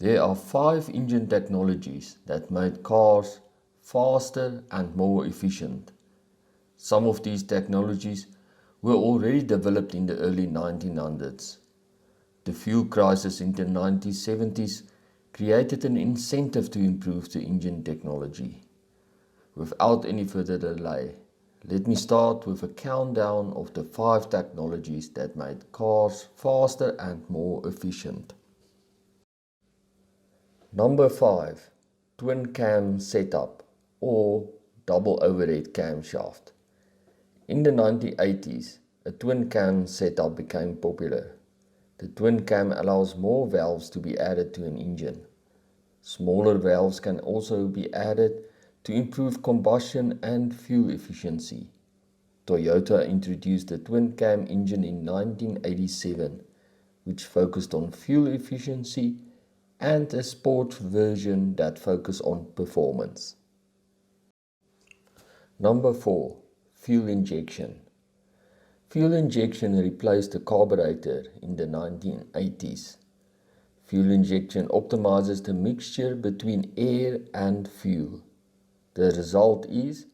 There are 5 engine technologies that made cars faster and more efficient. Some of these technologies were already developed in the early 1900s. The fuel crisis in the 1970s created an incentive to improve the engine technology. Without any further delay, let me start with a countdown of the 5 technologies that made cars faster and more efficient. Number 5. Twin cam setup or double overhead camshaft. In the 1980s, a twin cam setup became popular. The twin cam allows more valves to be added to an engine. Smaller valves can also be added to improve combustion and fuel efficiency. Toyota introduced the twin cam engine in 1987, which focused on fuel efficiency, and a sports version that focused on performance. Number 4. Fuel injection. Fuel injection replaced the carburetor in the 1980s. Fuel injection optimizes the mixture between air and fuel. The result is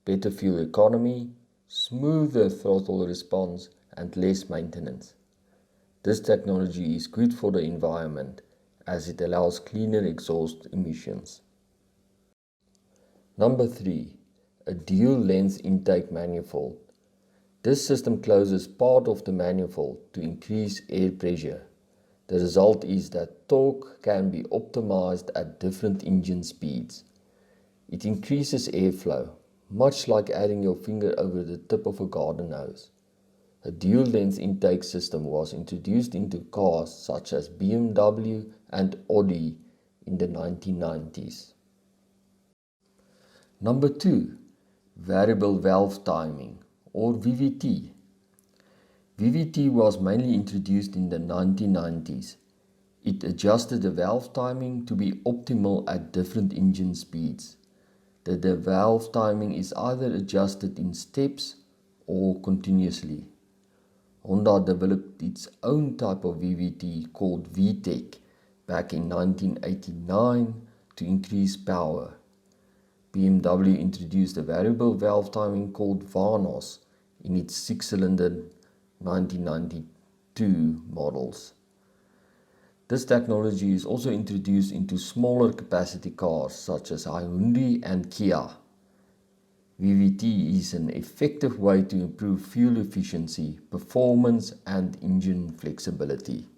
better fuel economy, smoother throttle response, and less maintenance. This technology is good for the environment as it allows cleaner exhaust emissions. Number 3. A dual length intake manifold. This system closes part of the manifold to increase air pressure. The result is that torque can be optimized at different engine speeds. It increases airflow, much like adding your finger over the tip of a garden hose. A dual-length intake system was introduced into cars such as BMW and Audi in the 1990s. Number 2. Variable valve timing or VVT. VVT was mainly introduced in the 1990s. It adjusted the valve timing to be optimal at different engine speeds. The valve timing is either adjusted in steps or continuously. Honda developed its own type of VVT called VTEC back in 1989 to increase power. BMW introduced a variable valve timing called VANOS in its 6-cylinder 1992 models. This technology is also introduced into smaller capacity cars such as Hyundai and Kia. VVT is an effective way to improve fuel efficiency, performance, and engine flexibility.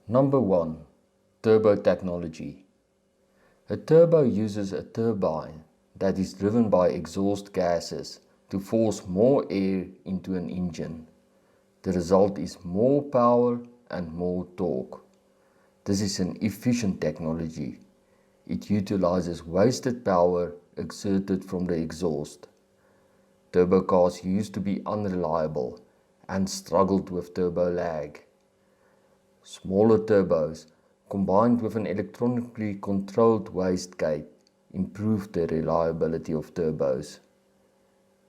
Number 1. Turbo technology. A turbo uses a turbine that is driven by exhaust gases to force more air into an engine. The result is more power and more torque. This is an efficient technology. It utilizes wasted power exerted from the exhaust. Turbo cars used to be unreliable and struggled with turbo lag. Smaller turbos combined with an electronically controlled wastegate improved the reliability of turbos.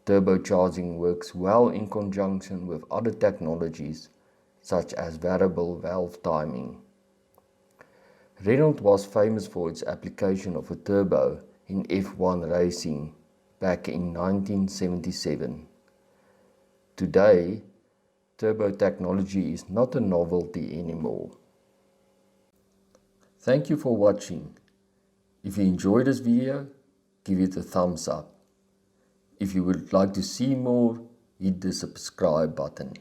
Turbocharging works well in conjunction with other technologies such as variable valve timing. Renault was famous for its application of a turbo in F1 racing back in 1977. Today, turbo technology is not a novelty anymore. Thank you for watching. If you enjoyed this video, give it a thumbs up. If you would like to see more, hit the subscribe button.